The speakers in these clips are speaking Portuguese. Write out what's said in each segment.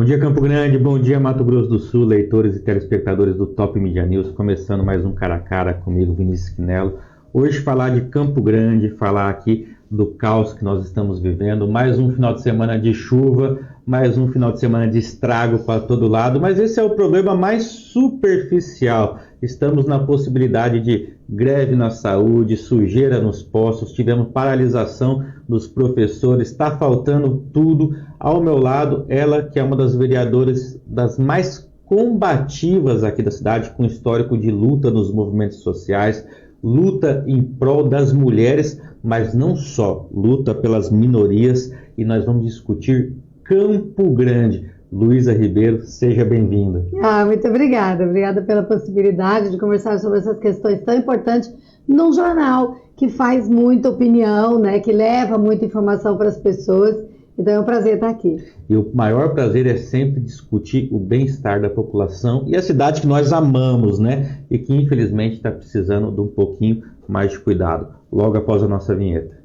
Bom dia, Campo Grande, bom dia, Mato Grosso do Sul, leitores e telespectadores do Top Media News, começando mais um Cara a Cara comigo, Vinícius Quinello. Hoje falar de Campo Grande, falar aqui do caos que nós estamos vivendo, mais um final de semana de chuva, mais um final de semana de estrago para todo lado, mas esse é o problema mais superficial. Estamos na possibilidade de greve na saúde, sujeira nos postos, tivemos paralisação dos professores, está faltando tudo. Ao meu lado, ela que é uma das vereadoras das mais combativas aqui da cidade, com histórico de luta nos movimentos sociais, luta em prol das mulheres, mas não só, luta pelas minorias, e nós vamos discutir Campo Grande. Luísa Ribeiro, seja bem-vinda. Muito obrigada. Obrigada pela possibilidade de conversar sobre essas questões tão importantes num jornal que faz muita opinião, né, que leva muita informação para as pessoas. Então é um prazer estar aqui. E o maior prazer é sempre discutir o bem-estar da população e a cidade que nós amamos, né? E que infelizmente está precisando de um pouquinho mais de cuidado. Logo após a nossa vinheta.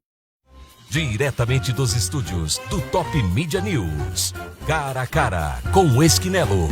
Diretamente dos estúdios do Top Media News. Cara a Cara com Esquinelo.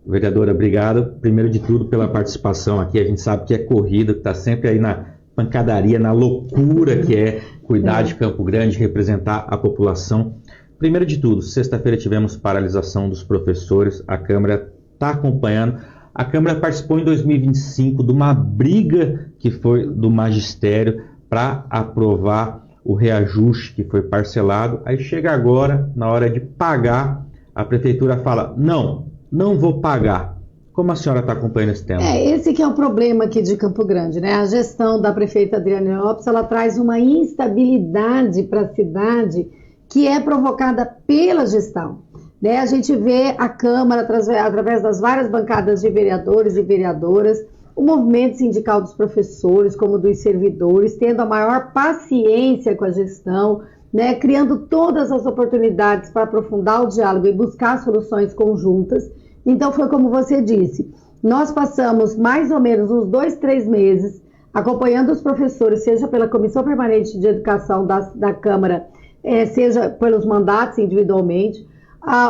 Vereadora, obrigado. Primeiro de tudo pela participação aqui. A gente sabe que é corrida, que está sempre aí na pancadaria, na loucura que é cuidar de Campo Grande, representar a população. Primeiro de tudo, sexta-feira tivemos paralisação dos professores, a Câmara está acompanhando. A Câmara participou em 2025 de uma briga que foi do magistério para aprovar o reajuste que foi parcelado. Aí chega agora, na hora de pagar, a prefeitura fala, não vou pagar. Como a senhora está acompanhando esse tema? Esse que é o problema aqui de Campo Grande, né? A gestão da prefeita Adriane Lopes, ela traz uma instabilidade para a cidade que é provocada pela gestão. Né? A gente vê a Câmara, através das várias bancadas de vereadores e vereadoras, o movimento sindical dos professores, como dos servidores, tendo a maior paciência com a gestão, né? Criando todas as oportunidades para aprofundar o diálogo e buscar soluções conjuntas. Então foi como você disse, nós passamos mais ou menos uns 2-3 meses acompanhando os professores, seja pela Comissão Permanente de Educação da Câmara, seja pelos mandatos individualmente,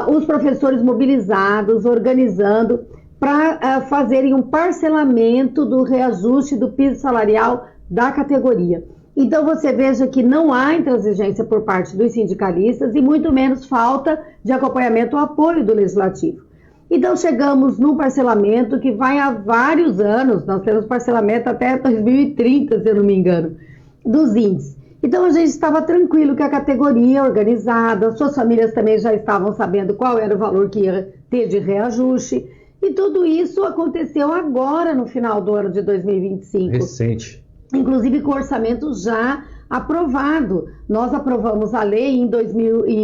os professores mobilizados, organizando para fazerem um parcelamento do reajuste do piso salarial da categoria. Então você veja que não há intransigência por parte dos sindicalistas e muito menos falta de acompanhamento ou apoio do Legislativo. Então chegamos num parcelamento que vai há vários anos, nós temos parcelamento até 2030, se eu não me engano, dos índices. Então a gente estava tranquilo que a categoria organizada, suas famílias também já estavam sabendo qual era o valor que ia ter de reajuste, e tudo isso aconteceu agora no final do ano de 2025. Recente. Inclusive com o orçamento já aprovado. Nós aprovamos a lei em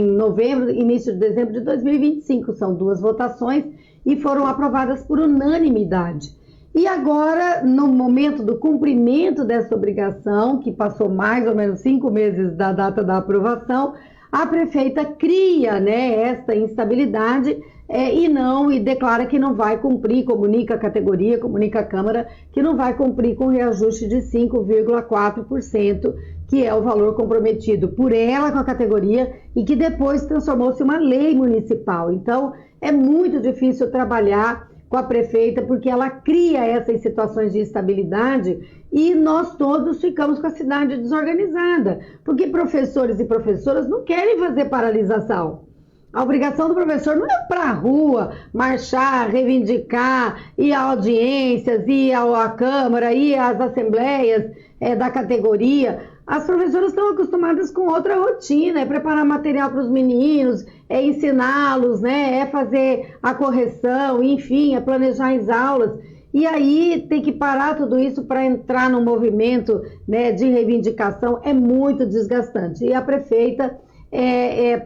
novembro, início de dezembro de 2025. São 2 votações e foram aprovadas por unanimidade. E agora, no momento do cumprimento dessa obrigação, que passou mais ou menos 5 meses da data da aprovação, a prefeita cria, né, essa instabilidade e declara que não vai cumprir, comunica a categoria, comunica a Câmara, que não vai cumprir com o reajuste de 5,4%, que é o valor comprometido por ela com a categoria e que depois transformou-se em uma lei municipal. Então, é muito difícil trabalhar com a prefeita porque ela cria essas situações de instabilidade e nós todos ficamos com a cidade desorganizada, porque professores e professoras não querem fazer paralisação. A obrigação do professor não é para a rua, marchar, reivindicar, ir a audiências, ir à Câmara, ir às assembleias da categoria. As professoras estão acostumadas com outra rotina, é preparar material para os meninos, é ensiná-los, né, é fazer a correção, enfim, é planejar as aulas. E aí tem que parar tudo isso para entrar no movimento, né, de reivindicação, é muito desgastante. E a prefeita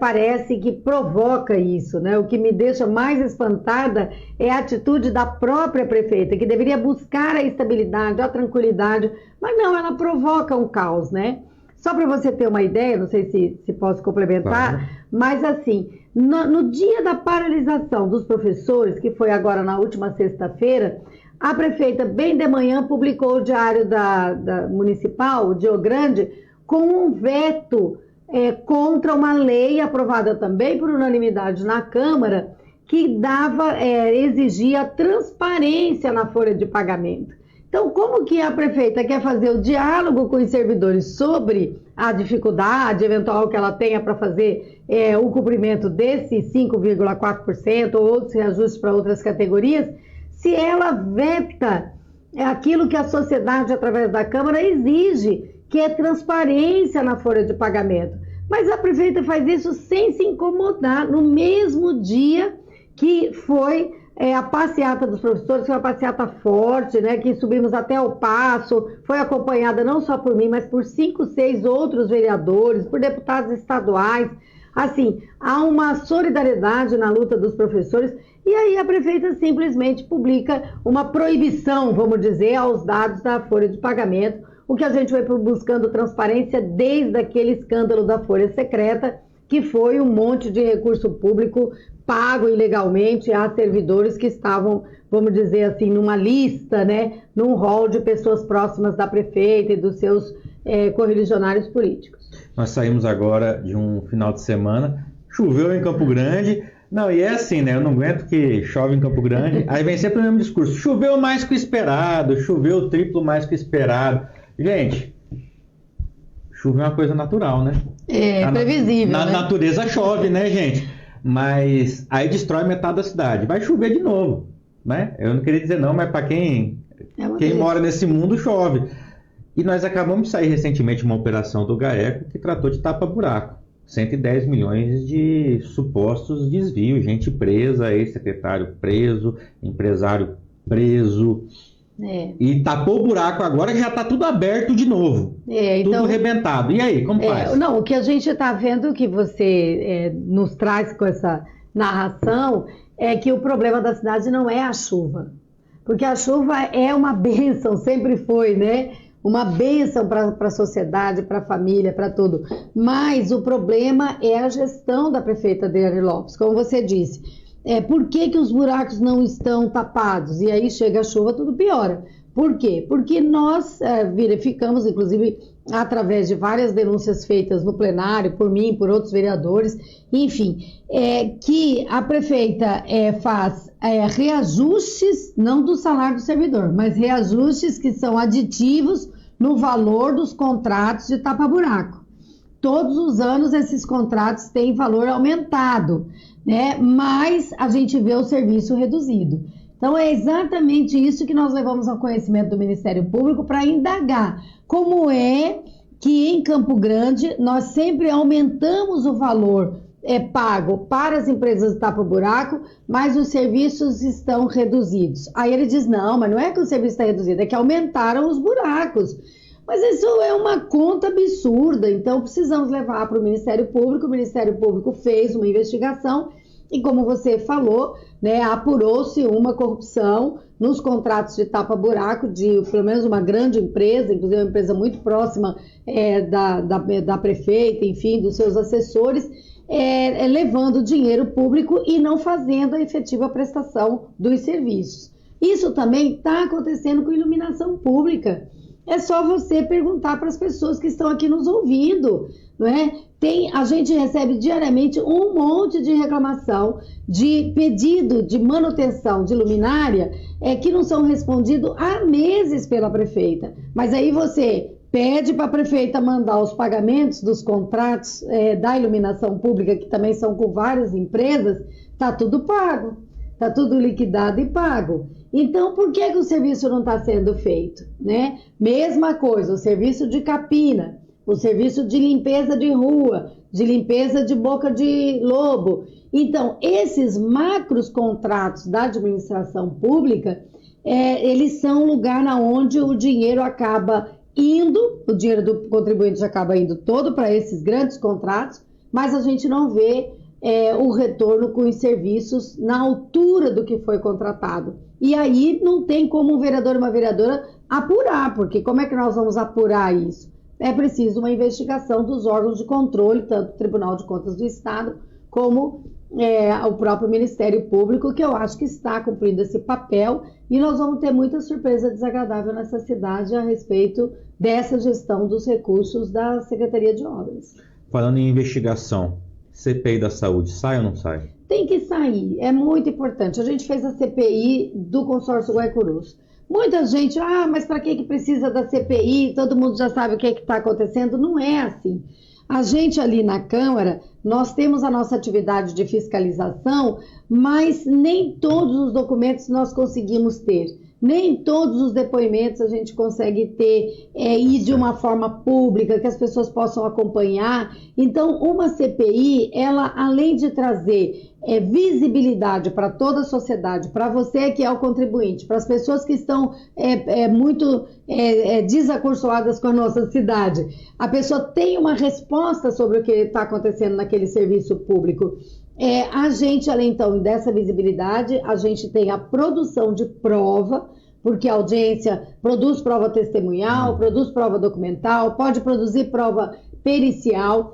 parece que provoca isso, né? O que me deixa mais espantada é a atitude da própria prefeita, que deveria buscar a estabilidade, a tranquilidade, mas não, ela provoca um caos, né? Só para você ter uma ideia, não sei se posso complementar, mas assim, no dia da paralisação dos professores, que foi agora na última sexta-feira, a prefeita, bem de manhã, publicou o diário da municipal, o Dio Grande, com um veto contra uma lei aprovada também por unanimidade na Câmara, que exigia transparência na folha de pagamento. Então, como que a prefeita quer fazer o diálogo com os servidores sobre a dificuldade eventual que ela tenha para fazer o cumprimento desse 5,4% ou outros reajustes para outras categorias, se ela veta aquilo que a sociedade, através da Câmara, exige, que é transparência na folha de pagamento. Mas a prefeita faz isso sem se incomodar, no mesmo dia que foi a passeata dos professores, foi uma passeata forte, né, que subimos até o Paço, foi acompanhada não só por mim, mas por 5, 6 outros vereadores, por deputados estaduais. Assim, há uma solidariedade na luta dos professores, e aí a prefeita simplesmente publica uma proibição, vamos dizer, aos dados da folha de pagamento, o que a gente vai buscando transparência desde aquele escândalo da folha secreta, que foi um monte de recurso público pago ilegalmente a servidores que estavam, vamos dizer assim, numa lista, né, num rol de pessoas próximas da prefeita e dos seus correligionários políticos. Nós saímos agora de um final de semana, choveu em Campo Grande, não, e é assim, né, eu não aguento que chove em Campo Grande, aí vem sempre o mesmo discurso, choveu mais que o esperado, choveu triplo mais que o esperado. Gente, chuva é uma coisa natural, né? Previsível, na né? natureza chove, né, gente? Mas aí destrói metade da cidade. Vai chover de novo, né? Eu não queria dizer não, mas para quem mora nesse mundo, chove. E nós acabamos de sair recentemente de uma operação do GAECO que tratou de tapa-buraco. 110 milhões de supostos desvios, gente presa, ex-secretário preso, empresário preso. E tapou o buraco agora que já está tudo aberto de novo, tudo arrebentado. E aí, como faz? Não, o que a gente está vendo que você nos traz com essa narração é que o problema da cidade não é a chuva, porque a chuva é uma bênção, sempre foi, né? Uma bênção para a sociedade, para a família, para tudo. Mas o problema é a gestão da prefeita Adriane Lopes, como você disse. Por que os buracos não estão tapados? E aí chega a chuva, tudo piora. Por quê? Porque nós verificamos, inclusive através de várias denúncias feitas no plenário, por mim, por outros vereadores, enfim, que a prefeita faz reajustes, não do salário do servidor, mas reajustes que são aditivos no valor dos contratos de tapa-buraco. Todos os anos esses contratos têm valor aumentado, né? Mas a gente vê o serviço reduzido. Então é exatamente isso que nós levamos ao conhecimento do Ministério Público para indagar como é que em Campo Grande nós sempre aumentamos o valor pago para as empresas de tapa-buraco, mas os serviços estão reduzidos. Aí ele diz, não, mas não é que o serviço está reduzido, é que aumentaram os buracos. Mas isso é uma conta absurda, então precisamos levar para o Ministério Público. O Ministério Público fez uma investigação e, como você falou, né, apurou-se uma corrupção nos contratos de tapa-buraco de pelo menos uma grande empresa, inclusive uma empresa muito próxima da prefeita, enfim, dos seus assessores, levando dinheiro público e não fazendo a efetiva prestação dos serviços. Isso também está acontecendo com iluminação pública. É só você perguntar para as pessoas que estão aqui nos ouvindo, não é? A gente recebe diariamente um monte de reclamação, de pedido de manutenção de luminária que não são respondidos há meses pela prefeita. Mas aí você pede para a prefeita mandar os pagamentos dos contratos da iluminação pública, que também são com várias empresas, está tudo pago, está tudo liquidado e pago. Então, por que o serviço não está sendo feito, né? Mesma coisa, o serviço de capina, o serviço de limpeza de rua, de limpeza de boca de lobo. Então, esses macros contratos da administração pública, eles são um lugar onde o dinheiro acaba indo, o dinheiro do contribuinte acaba indo todo para esses grandes contratos, mas a gente não vê o retorno com os serviços na altura do que foi contratado. E aí não tem como um vereador e uma vereadora apurar, porque como é que nós vamos apurar isso? É preciso uma investigação dos órgãos de controle, tanto o Tribunal de Contas do Estado, como o próprio Ministério Público, que eu acho que está cumprindo esse papel, e nós vamos ter muita surpresa desagradável nessa cidade a respeito dessa gestão dos recursos da Secretaria de Obras. Falando em investigação, CPI da saúde, sai ou não sai? Tem que sair, é muito importante. A gente fez a CPI do consórcio Guaicurus. Muita gente, mas para que precisa da CPI? Todo mundo já sabe o que está acontecendo. Não é assim. A gente ali na Câmara, nós temos a nossa atividade de fiscalização, mas nem todos os documentos nós conseguimos ter. Nem todos os depoimentos a gente consegue ter e de uma forma pública, que as pessoas possam acompanhar. Então, uma CPI, ela, além de trazer visibilidade para toda a sociedade, para você que é o contribuinte, para as pessoas que estão muito desacursoadas com a nossa cidade, a pessoa tem uma resposta sobre o que está acontecendo naquele serviço público. A gente, além então dessa visibilidade, a gente tem a produção de prova, porque a audiência produz prova testemunhal, produz prova documental, pode produzir prova pericial.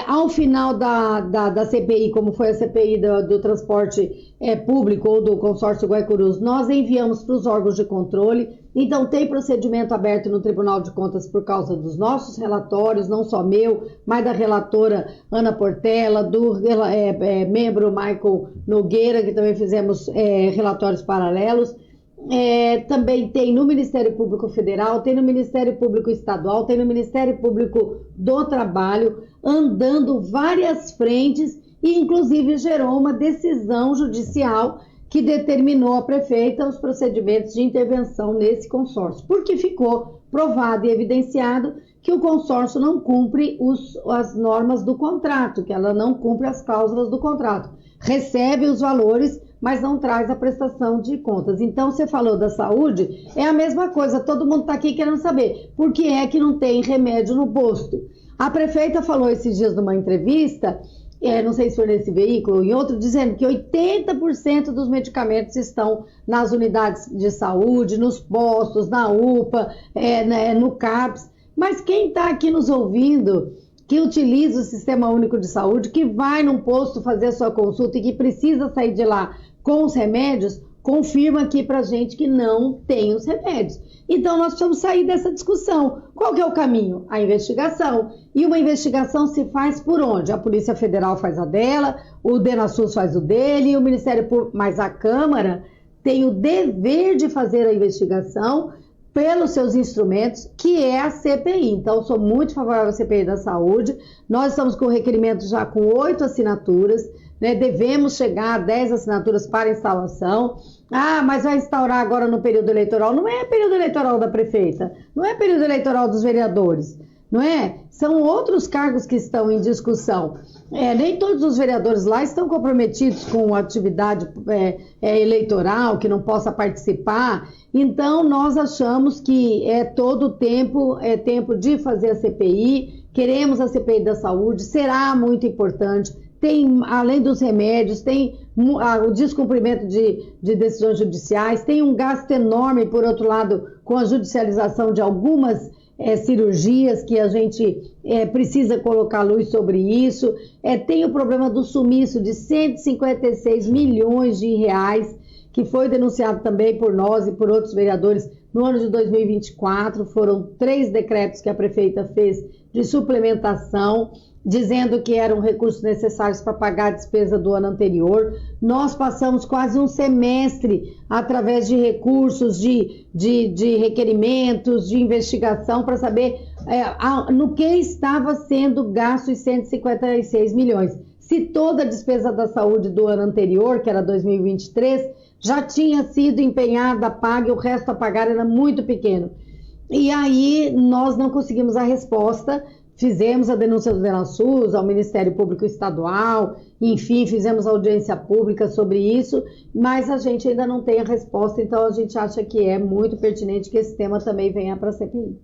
Ao final da CPI, como foi a CPI do transporte público ou do consórcio Guaicurus, nós enviamos para os órgãos de controle. Então, tem procedimento aberto no Tribunal de Contas por causa dos nossos relatórios, não só meu, mas da relatora Ana Portela, do membro Michael Nogueira, que também fizemos relatórios paralelos. Também tem no Ministério Público Federal, tem no Ministério Público Estadual, tem no Ministério Público do Trabalho, andando várias frentes e inclusive gerou uma decisão judicial que determinou a prefeita os procedimentos de intervenção nesse consórcio, porque ficou provado e evidenciado que o consórcio não cumpre as normas do contrato, que ela não cumpre as cláusulas do contrato, recebe os valores, mas não traz a prestação de contas. Então, você falou da saúde, é a mesma coisa, todo mundo está aqui querendo saber por que é que não tem remédio no posto. A prefeita falou esses dias numa entrevista, não sei se foi nesse veículo ou em outro, dizendo que 80% dos medicamentos estão nas unidades de saúde, nos postos, na UPA, no CAPS. Mas quem está aqui nos ouvindo, que utiliza o Sistema Único de Saúde, que vai num posto fazer a sua consulta e que precisa sair de lá com os remédios, confirma aqui pra gente que não tem os remédios. Então, nós precisamos sair dessa discussão. Qual que é o caminho? A investigação. E uma investigação se faz por onde? A Polícia Federal faz a dela, o DENASUS faz o dele, e o Ministério Público, mas a Câmara tem o dever de fazer a investigação pelos seus instrumentos, que é a CPI. Então, sou muito favorável à CPI da saúde. Nós estamos com o requerimento já com 8 assinaturas, devemos chegar a 10 assinaturas para instalação. Mas vai instaurar agora no período eleitoral. Não é período eleitoral da prefeita, não é período eleitoral dos vereadores, não é? São outros cargos que estão em discussão. Nem todos os vereadores lá estão comprometidos com a atividade eleitoral, que não possa participar. Então, nós achamos que todo tempo é tempo de fazer a CPI, queremos a CPI da saúde, será muito importante. Tem, além dos remédios, tem o descumprimento de decisões judiciais, tem um gasto enorme, por outro lado, com a judicialização de algumas cirurgias que a gente precisa colocar luz sobre isso. Tem o problema do sumiço de 156 milhões de reais, que foi denunciado também por nós e por outros vereadores no ano de 2024. Foram 3 decretos que a prefeita fez de suplementação, dizendo que eram recursos necessários para pagar a despesa do ano anterior. Nós passamos quase um semestre através de recursos, de requerimentos, de investigação, para saber no que estava sendo gasto os 156 milhões. Se toda a despesa da saúde do ano anterior, que era 2023, já tinha sido empenhada, paga, e o resto a pagar era muito pequeno. E aí nós não conseguimos a resposta. Fizemos a denúncia do DENASUS ao Ministério Público Estadual, enfim, fizemos audiência pública sobre isso, mas a gente ainda não tem a resposta, então a gente acha que é muito pertinente que esse tema também venha para a CPI.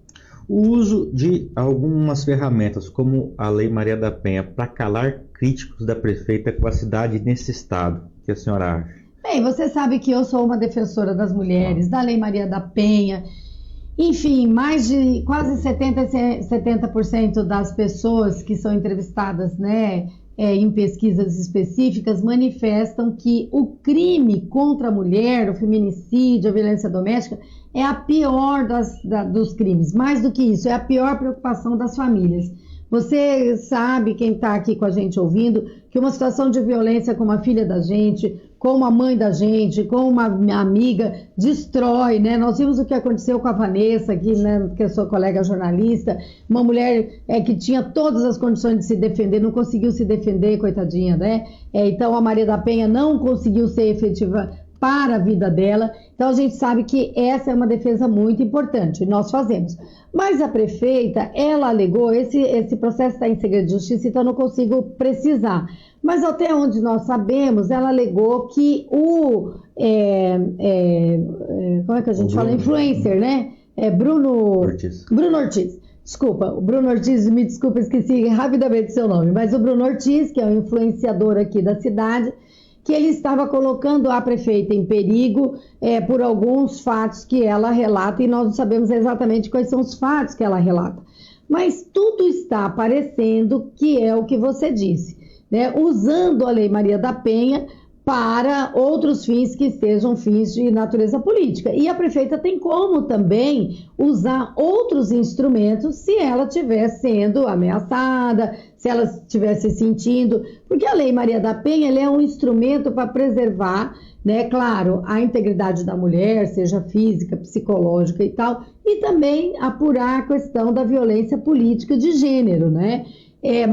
O uso de algumas ferramentas, como a Lei Maria da Penha, para calar críticos da prefeita com a cidade nesse estado, o que a senhora acha? Bem, você sabe que eu sou uma defensora das mulheres, da Lei Maria da Penha. Enfim, mais de quase 70% das pessoas que são entrevistadas, em pesquisas específicas, manifestam que o crime contra a mulher, o feminicídio, a violência doméstica, é a pior dos crimes. Mais do que isso, é a pior preocupação das famílias. Você sabe, quem está aqui com a gente ouvindo, que uma situação de violência com uma filha da gente, com uma mãe da gente, com uma amiga, destrói, né? Nós vimos o que aconteceu com a Vanessa, aqui, né, que é sua colega jornalista, uma mulher que tinha todas as condições de se defender, não conseguiu se defender, coitadinha, né? Então a Maria da Penha não conseguiu ser efetiva para a vida dela. Então a gente sabe que essa é uma defesa muito importante, nós fazemos. Mas a prefeita, ela alegou, esse processo está em segredo de justiça, então eu não consigo precisar. Mas até onde nós sabemos, ela alegou que como é que a gente fala? Influencer, né? Bruno Ortiz. Desculpa, o Bruno Ortiz, me desculpa, esqueci rapidamente seu nome. Mas o Bruno Ortiz, que é um influenciador aqui da cidade, que ele estava colocando a prefeita em perigo por alguns fatos que ela relata, e nós não sabemos exatamente quais são os fatos que ela relata. Mas tudo está aparecendo que é o que você disse, né? Usando a Lei Maria da Penha para outros fins que sejam fins de natureza política. E a prefeita tem como também usar outros instrumentos se ela estiver sendo ameaçada, se ela estiver se sentindo, porque a Lei Maria da Penha ela é um instrumento para preservar, né, claro, a integridade da mulher, seja física, psicológica e tal, e também apurar a questão da violência política de gênero, né?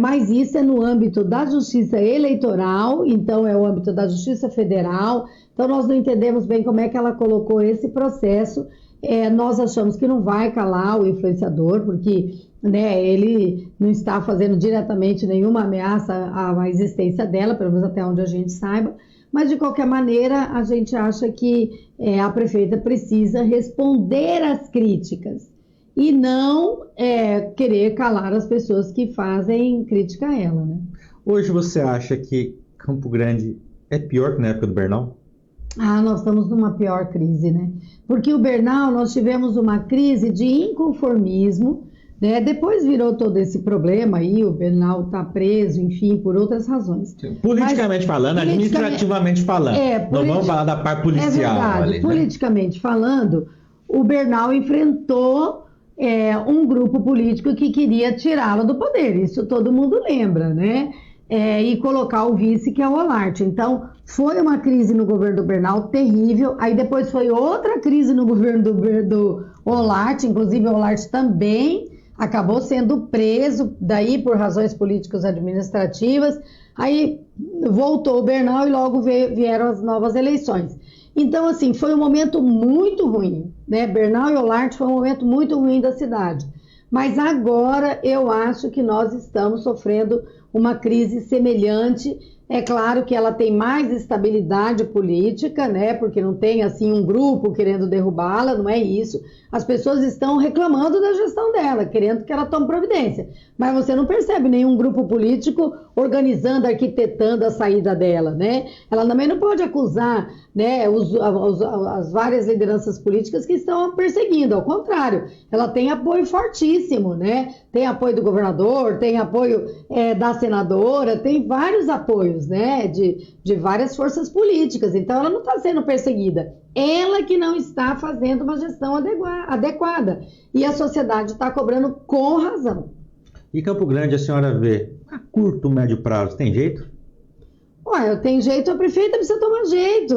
Mas isso é no âmbito da justiça eleitoral, então é o âmbito da justiça federal, então nós não entendemos bem como é que ela colocou esse processo. Nós achamos que não vai calar o influenciador, porque, né, ele não está fazendo diretamente nenhuma ameaça à existência dela, pelo menos até onde a gente saiba, mas de qualquer maneira a gente acha que a prefeita precisa responder às críticas e não querer calar as pessoas que fazem crítica a ela, né? Hoje você acha que Campo Grande é pior que na época do Bernal? Nós estamos numa pior crise, né? Porque o Bernal, nós tivemos uma crise de inconformismo, né? Depois virou todo esse problema aí, o Bernal está preso, enfim, por outras razões. Politicamente falando, administrativamente falando. Não vamos falar da parte policial. É verdade, ali, politicamente falando, o Bernal enfrentou um grupo político que queria tirá-lo do poder, isso todo mundo lembra, né? E colocar o vice, que é o Olarte. Então, foi uma crise no governo do Bernal terrível, aí depois foi outra crise no governo do Olarte, inclusive o Olarte também acabou sendo preso, daí por razões políticas administrativas, aí voltou o Bernal e logo vieram as novas eleições. Então, assim, foi um momento muito ruim, né? Bernal e Olarte foi um momento muito ruim da cidade. Mas agora eu acho que nós estamos sofrendo uma crise semelhante. É claro que ela tem mais estabilidade política, né? Porque não tem, assim, um grupo querendo derrubá-la, não é isso. As pessoas estão reclamando da gestão dela, querendo que ela tome providência. Mas você não percebe nenhum grupo político organizando, arquitetando a saída dela, né? Ela também não pode acusar, né, as várias lideranças políticas que estão perseguindo. Ao contrário, ela tem apoio fortíssimo, né? Tem apoio do governador, tem apoio da senadora, tem vários apoios, né, de várias forças políticas. Então ela não está sendo perseguida. Ela que não está fazendo uma gestão adequada. E a sociedade está cobrando com razão. E Campo Grande, a senhora vê, a curto, médio prazo, tem jeito? Ué, tem jeito, a prefeita precisa tomar jeito.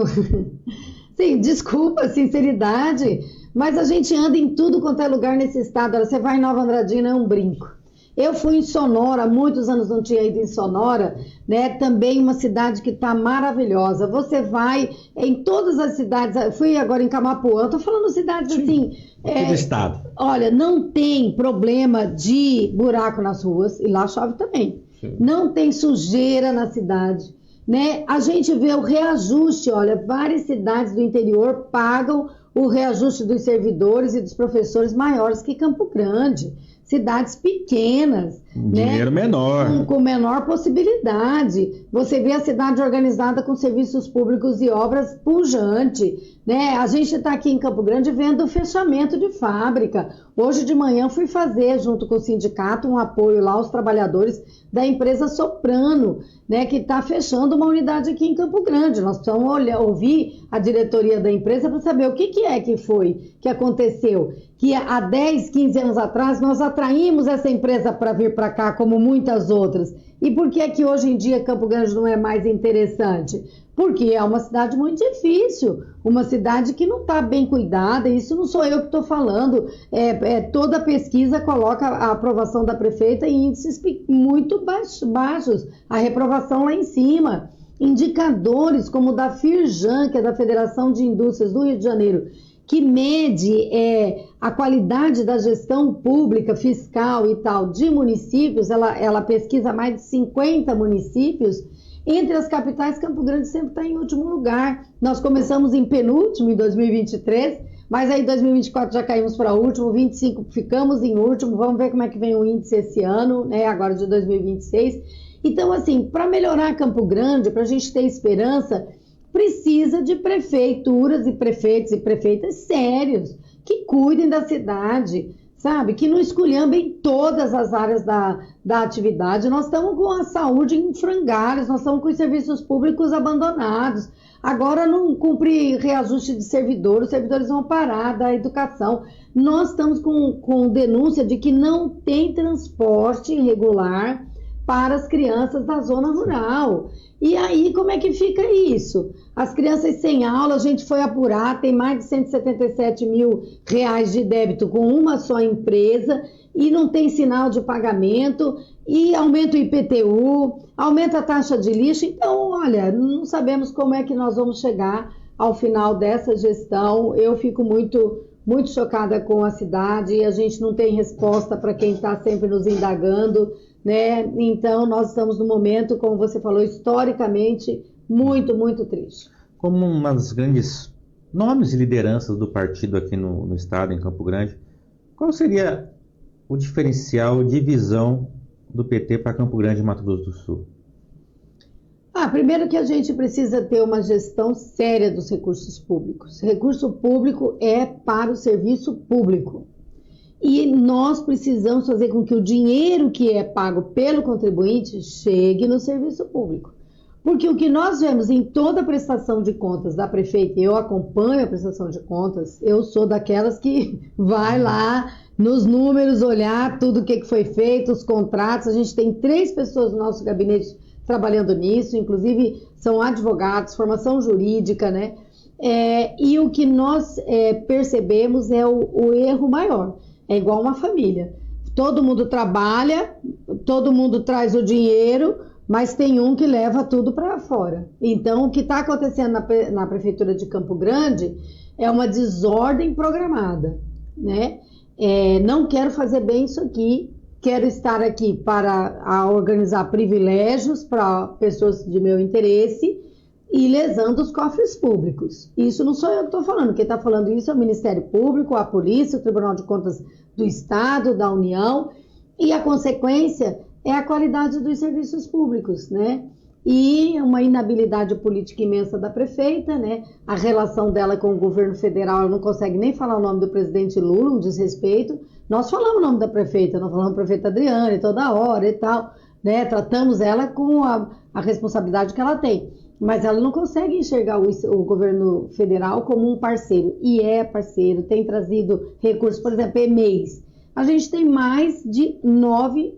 Sim, desculpa a sinceridade, mas a gente anda em tudo quanto é lugar nesse estado. Você vai em Nova Andradina, é um brinco. Eu fui em Sonora, há muitos anos não tinha ido em Sonora, né? Também uma cidade que está maravilhosa. Você vai em todas as cidades, fui agora em Camapuã, estou falando cidades assim... Todo estado. Olha, não tem problema de buraco nas ruas, e lá chove também. Sim. Não tem sujeira na cidade, né? A gente vê o reajuste, olha, várias cidades do interior pagam o reajuste dos servidores e dos professores maiores que Campo Grande. Cidades pequenas, dinheiro, né? Menor. Com menor possibilidade. Você vê a cidade organizada com serviços públicos e obras pujante, né? A gente está aqui em Campo Grande vendo o fechamento de fábrica. Hoje de manhã fui fazer, junto com o sindicato, um apoio lá aos trabalhadores da empresa Soprano, né, que está fechando uma unidade aqui em Campo Grande. Nós precisamos ouvir a diretoria da empresa para saber o que aconteceu. que há 10, 15 anos atrás nós atraímos essa empresa para vir para cá, como muitas outras. E por que é que hoje em dia Campo Grande não é mais interessante? Porque é uma cidade muito difícil, uma cidade que não está bem cuidada, isso não sou eu que estou falando, toda a pesquisa coloca a aprovação da prefeita em índices muito baixos, a reprovação lá em cima. Indicadores como o da Firjan, que é da Federação de Indústrias do Rio de Janeiro, que mede a qualidade da gestão pública, fiscal e tal de municípios, ela pesquisa mais de 50 municípios. Entre as capitais, Campo Grande sempre está em último lugar. Nós começamos em penúltimo em 2023, mas aí em 2024 já caímos para último, 25 ficamos em último, vamos ver como é que vem o índice esse ano, né, agora de 2026. Então, assim, para melhorar Campo Grande, para a gente ter esperança, precisa de prefeituras e prefeitos e prefeitas sérios, que cuidem da cidade, sabe? Que não esculhambem todas as áreas da atividade. Nós estamos com a saúde em frangalhos, nós estamos com os serviços públicos abandonados. Agora não cumpre reajuste de servidores, os servidores vão parar da educação. Nós estamos com denúncia de que não tem transporte regular para as crianças da zona rural. E aí, como é que fica isso? As crianças sem aula, a gente foi apurar, tem mais de 177 mil reais de débito com uma só empresa e não tem sinal de pagamento, e aumenta o IPTU, aumenta a taxa de lixo. Então, olha, não sabemos como é que nós vamos chegar ao final dessa gestão. Eu fico muito chocada com a cidade e a gente não tem resposta para quem está sempre nos indagando, né? Então, nós estamos num momento, como você falou, historicamente muito triste. Como uma das grandes nomes e lideranças do partido aqui no estado, em Campo Grande, qual seria o diferencial de visão do PT para Campo Grande e Mato Grosso do Sul? Primeiro que a gente precisa ter uma gestão séria dos recursos públicos. Recurso público é para o serviço público. E nós precisamos fazer com que o dinheiro que é pago pelo contribuinte chegue no serviço público. Porque o que nós vemos em toda a prestação de contas da prefeita, eu acompanho a prestação de contas, eu sou daquelas que vai lá nos números olhar tudo o que foi feito, os contratos. A gente tem 3 pessoas no nosso gabinete trabalhando nisso, inclusive são advogados, formação jurídica, né? E o que nós percebemos é o erro maior. É igual uma família. Todo mundo trabalha, todo mundo traz o dinheiro, mas tem um que leva tudo para fora. Então, o que está acontecendo na Prefeitura de Campo Grande é uma desordem programada, né? Não quero fazer bem isso aqui, quero estar aqui para organizar privilégios para pessoas de meu interesse e lesando os cofres públicos. Isso não sou eu que estou falando, quem está falando isso é o Ministério Público, a Polícia, o Tribunal de Contas do Estado, da União, e a consequência é a qualidade dos serviços públicos, né? E uma inabilidade política imensa da prefeita, né? A relação dela com o governo federal, ela não consegue nem falar o nome do presidente Lula, um desrespeito. Nós falamos o nome da prefeita, nós falamos prefeita Adriane toda hora e tal, né? Tratamos ela com a responsabilidade que ela tem. Mas ela não consegue enxergar o governo federal como um parceiro. E é parceiro, tem trazido recursos, por exemplo, EMEIs. A gente tem mais de 9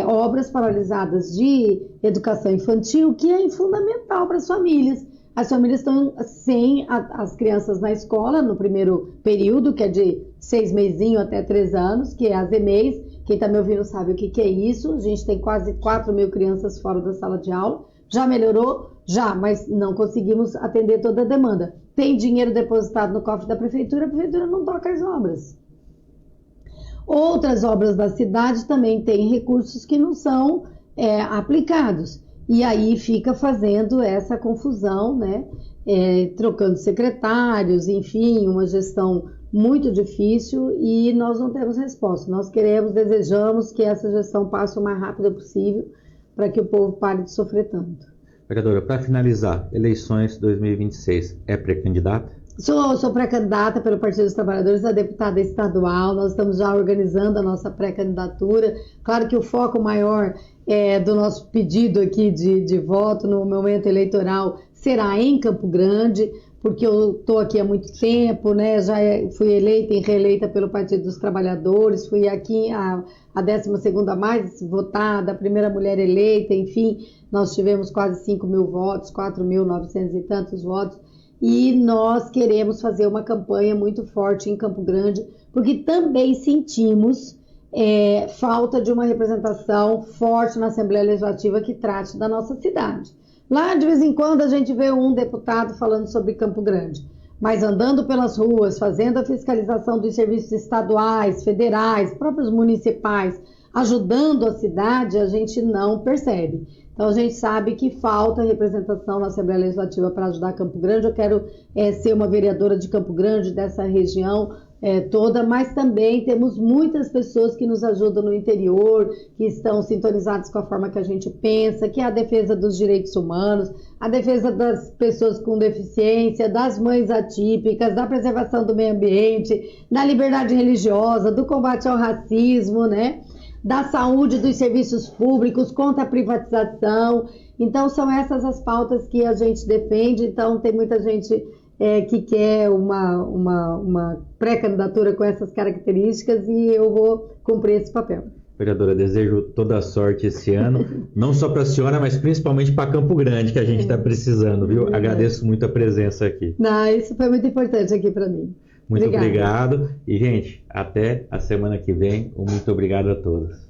obras paralisadas de educação infantil, que é fundamental para as famílias. As famílias estão sem as crianças na escola no primeiro período, que é de 6 mesinhos até 3 anos, que é as EMEIs. Quem está me ouvindo sabe o que é isso. A gente tem quase 4 mil crianças fora da sala de aula. Já melhorou? Já, mas não conseguimos atender toda a demanda. Tem dinheiro depositado no cofre da prefeitura, a prefeitura não toca as obras. Outras obras da cidade também têm recursos que não são aplicados. E aí fica fazendo essa confusão, né? Trocando secretários, enfim, uma gestão muito difícil e nós não temos resposta. Nós desejamos que essa gestão passe o mais rápido possível para que o povo pare de sofrer tanto. Vereadora, para finalizar, eleições 2026, é pré-candidata? Sou pré-candidata pelo Partido dos Trabalhadores a deputada estadual, nós estamos já organizando a nossa pré-candidatura. Claro que o foco maior do nosso pedido aqui de voto no momento eleitoral será em Campo Grande, porque eu estou aqui há muito tempo, né? Já fui eleita e reeleita pelo Partido dos Trabalhadores, fui aqui a 12ª mais votada, a primeira mulher eleita, enfim, nós tivemos quase 5.000 votos, 4.900 e tantos votos, e nós queremos fazer uma campanha muito forte em Campo Grande, porque também sentimos falta de uma representação forte na Assembleia Legislativa que trate da nossa cidade. Lá, de vez em quando, a gente vê um deputado falando sobre Campo Grande, mas andando pelas ruas, fazendo a fiscalização dos serviços estaduais, federais, próprios municipais, ajudando a cidade, a gente não percebe. Então, a gente sabe que falta representação na Assembleia Legislativa para ajudar Campo Grande. Eu quero ser uma vereadora de Campo Grande, dessa região toda, mas também temos muitas pessoas que nos ajudam no interior, que estão sintonizadas com a forma que a gente pensa, que é a defesa dos direitos humanos, a defesa das pessoas com deficiência, das mães atípicas, da preservação do meio ambiente, da liberdade religiosa, do combate ao racismo, né? Da saúde, dos serviços públicos, contra a privatização. Então, são essas as pautas que a gente defende. Então, tem muita gente que quer uma pré-candidatura com essas características e eu vou cumprir esse papel. Vereadora, desejo toda a sorte esse ano, não só para a senhora, mas principalmente para Campo Grande, que a gente está precisando, viu? Agradeço muito a presença aqui. Não, isso foi muito importante aqui para mim. Muito obrigado. E, gente, até a semana que vem. Muito obrigado a todos.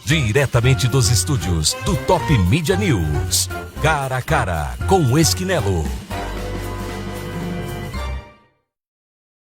Diretamente dos estúdios do Top Media News. Cara a cara com o Esquinelo.